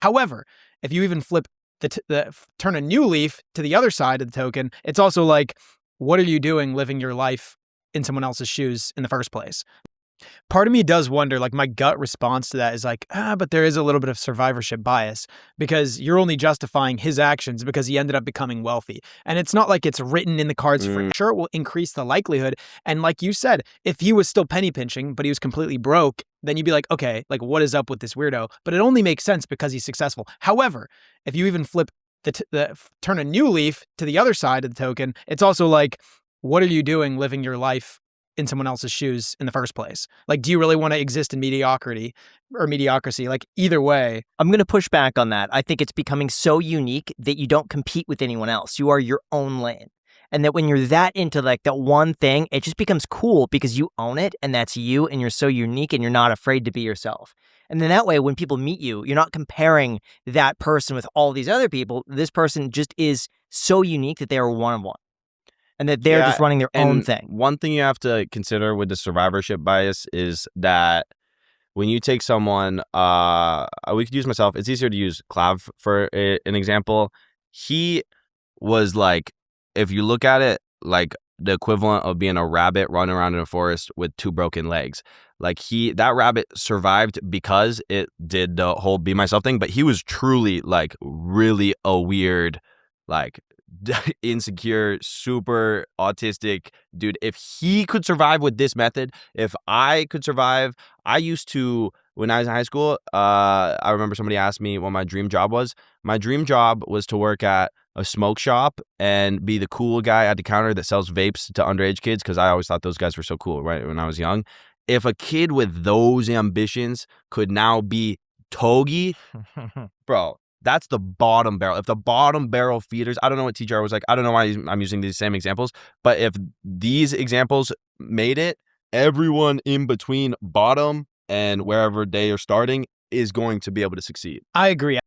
However, if you even flip turn a new leaf to the other side of the token, it's also like, what are you doing living your life in someone else's shoes in the first place? Part of me does wonder, like my gut response to that is like, but there is a little bit of survivorship bias because you're only justifying his actions because he ended up becoming wealthy. And it's not like it's written in the cards for sure. It will increase the likelihood. And like you said, if he was still penny pinching, but he was completely broke, then you'd be like, okay, like what is up with this weirdo? But it only makes sense because he's successful. However, if you even flip turn a new leaf to the other side of the token, it's also like, what are you doing living your life in someone else's shoes in the first place? Like, do you really want to exist in mediocrity? Like either way. I'm going to push back on that. I think it's becoming so unique that you don't compete with anyone else. You are your own lane. And that when you're that into like that one thing, it just becomes cool because you own it and that's you and you're so unique and you're not afraid to be yourself. And then that way, when people meet you, you're not comparing that person with all these other people. This person just is so unique that they are one of one. And that they're just running their own thing. One thing you have to consider with the survivorship bias is that when you take someone, we could use myself. It's easier to use Clav for an example. He was like, if you look at it, like the equivalent of being a rabbit running around in a forest with 2 broken legs. Like that rabbit survived because it did the whole be myself thing, but he was truly like really a weird, like insecure, super autistic dude. If he could survive with this method, if I could survive, I used to, when I was in high school, I remember somebody asked me what my dream job was. My dream job was to work at a smoke shop and be the cool guy at the counter that sells vapes to underage kids, because I always thought those guys were so cool, right, when I was young. If a kid with those ambitions could now be Togi, bro, that's the bottom barrel. If the bottom barrel feeders, I don't know what TGR was like. I don't know why I'm using these same examples. But if these examples made it, everyone in between bottom and wherever they are starting is going to be able to succeed. I agree.